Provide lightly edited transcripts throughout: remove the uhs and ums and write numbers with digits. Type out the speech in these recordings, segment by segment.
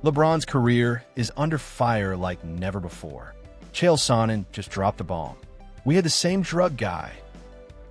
LeBron's career is under fire like never before. Chael Sonnen just dropped a bomb. We had the same drug guy.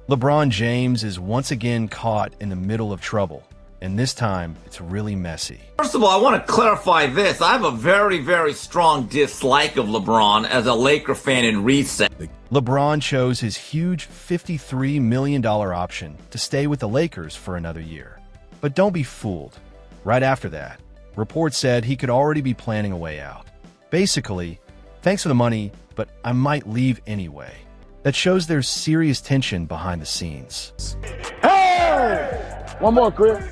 LeBron James is once again caught in the middle of trouble, and this time it's really messy. First of all, I want to clarify this. I have a very, very strong dislike of LeBron as a Laker fan in reset. LeBron chose his huge $53 million option to stay with the Lakers for another year. But don't be fooled. Right after that, reports said he could already be planning a way out. Basically, thanks for the money, but I might leave anyway. That shows there's serious tension behind the scenes. Hey! One more, Chris.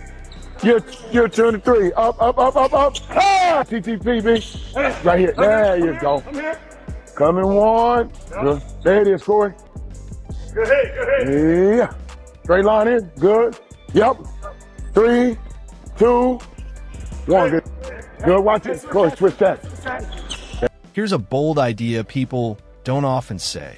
You're 2 and 3. Up. Ah! TTP, B. Right here. There you go. Coming one. Good. There it is, Corey. Good. Yeah. Straight line in. Good. Yep. 3, 2, 1. Good. Good. Watch it. Corey, switch that. Here's a bold idea people don't often say.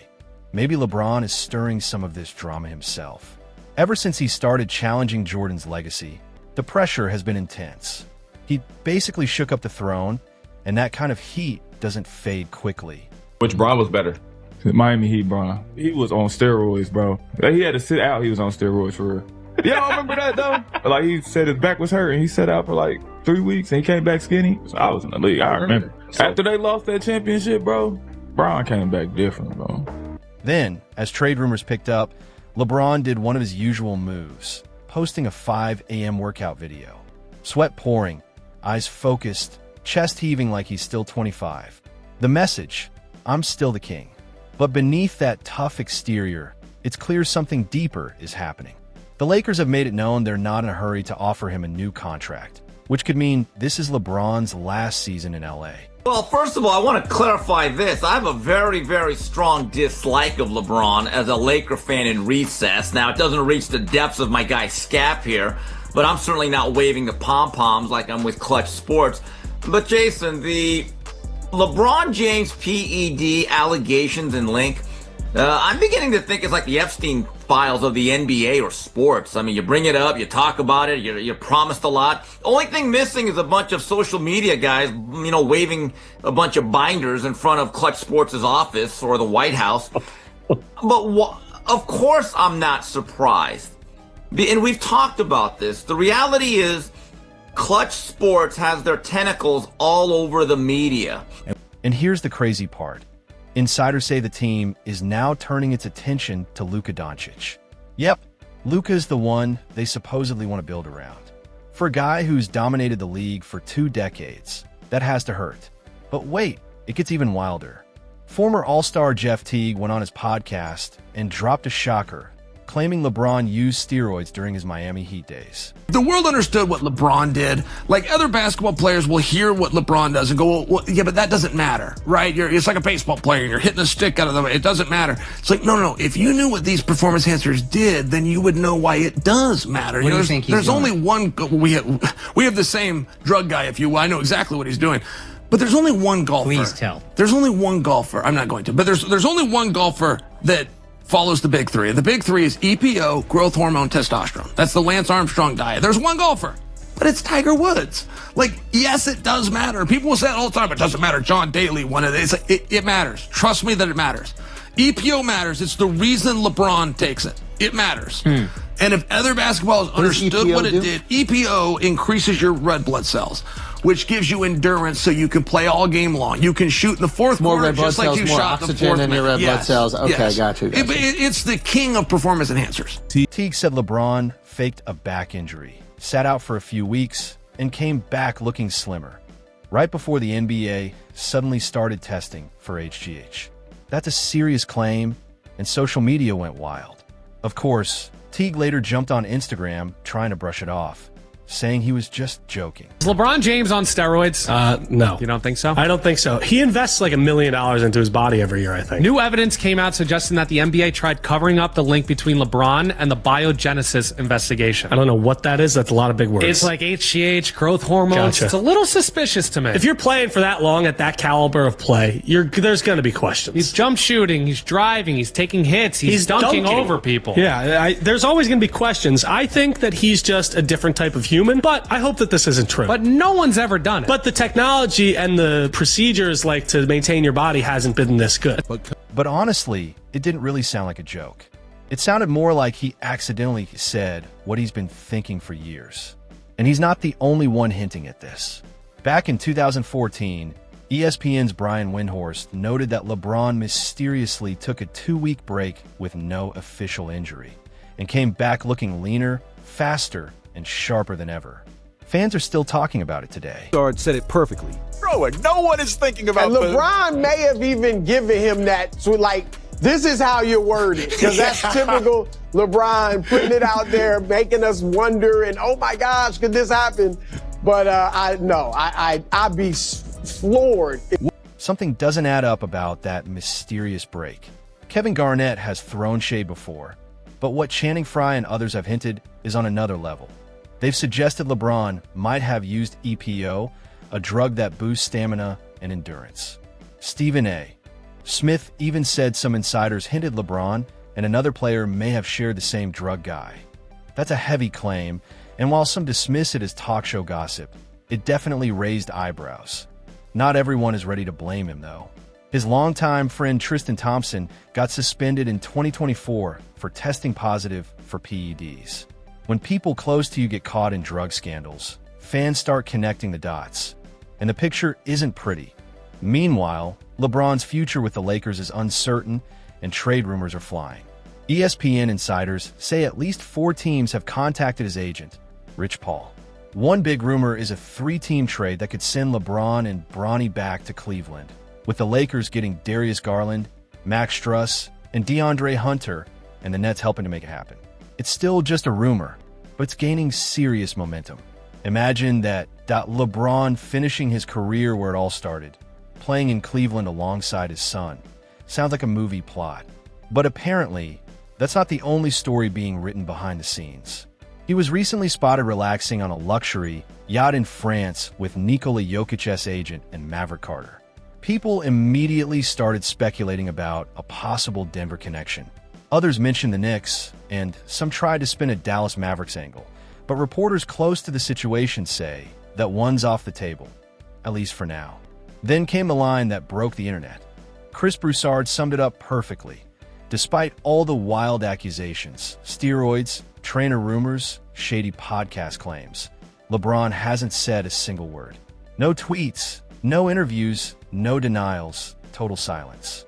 Maybe LeBron is stirring some of this drama himself. Ever since he started challenging Jordan's legacy, the pressure has been intense. He basically shook up the throne, and that kind of heat doesn't fade quickly. Which Bron was better? Miami Heat, Bron. He was on steroids, bro. He had to sit out. He was on steroids for real. Yeah, I remember that, though. Like, he said his back was hurt, and he sat out for like 3 weeks, and he came back skinny. So I was in the league. I remember. After they lost that championship, bro, Bron came back different, bro. Then, as trade rumors picked up, LeBron did one of his usual moves, posting a 5 a.m. workout video. Sweat pouring, eyes focused, chest heaving like he's still 25. The message, I'm still the king. But beneath that tough exterior, it's clear something deeper is happening. The Lakers have made it known they're not in a hurry to offer him a new contract, which could mean this is LeBron's last season in LA. Well, first of all, I want to clarify this. I have a very, very strong dislike of LeBron as a Laker fan in recess. Now, it doesn't reach the depths of my guy Scap here, but I'm certainly not waving the pom-poms like I'm with Clutch Sports. But Jason, the LeBron James PED allegations and link, I'm beginning to think it's like the Epstein files of the NBA or sports. I mean, you bring it up, you talk about it, you promised a lot. Only thing missing is a bunch of social media guys, waving a bunch of binders in front of Clutch Sports' office or the White House. But of course I'm not surprised. And we've talked about this. The reality is Clutch Sports has their tentacles all over the media. And here's the crazy part. Insiders say the team is now turning its attention to Luka Doncic. Yep, Luka is the one they supposedly want to build around. For a guy who's dominated the league for 2 decades, that has to hurt. But wait, it gets even wilder. Former All-Star Jeff Teague went on his podcast and dropped a shocker, claiming LeBron used steroids during his Miami Heat days. The world understood what LeBron did. Like, other basketball players will hear what LeBron does and go, well, yeah, but that doesn't matter, right? It's like a baseball player. You're hitting a stick out of the way. It doesn't matter. It's like, no. If you knew what these performance enhancers did, then you would know why it does matter. What do you think he's There's doing? only one. We have the same drug guy, if you will. I know exactly what he's doing. But there's only one golfer. Please tell. There's only one golfer. I'm not going to. But there's only one golfer that follows the big 3. The big 3 is EPO, growth hormone, testosterone. That's the Lance Armstrong diet. There's one golfer, but it's Tiger Woods. Like, yes, it does matter. People will say it all the time, it doesn't matter. John Daly won it. It's like, it matters. Trust me that it matters. EPO matters. It's the reason LeBron takes it. It matters. And if other basketballers understood what it did, EPO increases your red blood cells, which gives you endurance so you can play all game long. You can shoot in the fourth More quarter red blood just like cells, you more shot in the oxygen fourth in your minute. red blood cells. Okay, got you. It's the king of performance enhancers. Teague said LeBron faked a back injury, sat out for a few weeks, and came back looking slimmer, right before the NBA suddenly started testing for HGH. That's a serious claim, and social media went wild. Of course, Teague later jumped on Instagram trying to brush it off, saying he was just joking. Is LeBron James on steroids? No. You don't think so? I don't think so. He invests like $1 million into his body every year, I think. New evidence came out suggesting that the NBA tried covering up the link between LeBron and the biogenesis investigation. I don't know what that is. That's a lot of big words. It's like HGH, growth hormones. Gotcha. It's a little suspicious to me. If you're playing for that long at that caliber of play, there's going to be questions. He's jump shooting, he's driving, he's taking hits, he's dunking over people. Yeah, there's always going to be questions. I think that he's just a different type of human. human, but I hope that this isn't true. But no one's ever done it. But the technology and the procedures like to maintain your body hasn't been this good. But honestly, it didn't really sound like a joke. It sounded more like he accidentally said what he's been thinking for years. And he's not the only one hinting at this. Back in 2014, ESPN's Brian Windhorst noted that LeBron mysteriously took a 2-week break with no official injury and came back looking leaner, faster, and sharper than ever. Fans are still talking about it today. Sard said it perfectly. Bro, no one is thinking about and LeBron may have even given him that, so like, this is how you word it, because that's typical LeBron, putting it out there, making us wonder, and oh my gosh, could this happen? But I'd be floored. Something doesn't add up about that mysterious break. Kevin Garnett has thrown shade before, but what Channing Frye and others have hinted is on another level. They've suggested LeBron might have used EPO, a drug that boosts stamina and endurance. Stephen A. Smith even said some insiders hinted LeBron and another player may have shared the same drug guy. That's a heavy claim, and while some dismiss it as talk show gossip, it definitely raised eyebrows. Not everyone is ready to blame him, though. His longtime friend Tristan Thompson got suspended in 2024 for testing positive for PEDs. When people close to you get caught in drug scandals, fans start connecting the dots, and the picture isn't pretty. Meanwhile, LeBron's future with the Lakers is uncertain, and trade rumors are flying. ESPN insiders say at least 4 teams have contacted his agent, Rich Paul. One big rumor is a 3-team trade that could send LeBron and Bronny back to Cleveland, with the Lakers getting Darius Garland, Max Struss, and DeAndre Hunter, and the Nets helping to make it happen. It's still just a rumor, but it's gaining serious momentum. Imagine that LeBron finishing his career where it all started, playing in Cleveland alongside his son. Sounds like a movie plot. But apparently, that's not the only story being written behind the scenes. He was recently spotted relaxing on a luxury yacht in France with Nikola Jokic's agent and Maverick Carter. People immediately started speculating about a possible Denver connection. Others mentioned the Knicks, and some tried to spin a Dallas Mavericks angle. But reporters close to the situation say that one's off the table, at least for now. Then came the line that broke the internet. Chris Broussard summed it up perfectly. Despite all the wild accusations, steroids, trainer rumors, shady podcast claims, LeBron hasn't said a single word. No tweets, no interviews, no denials, total silence.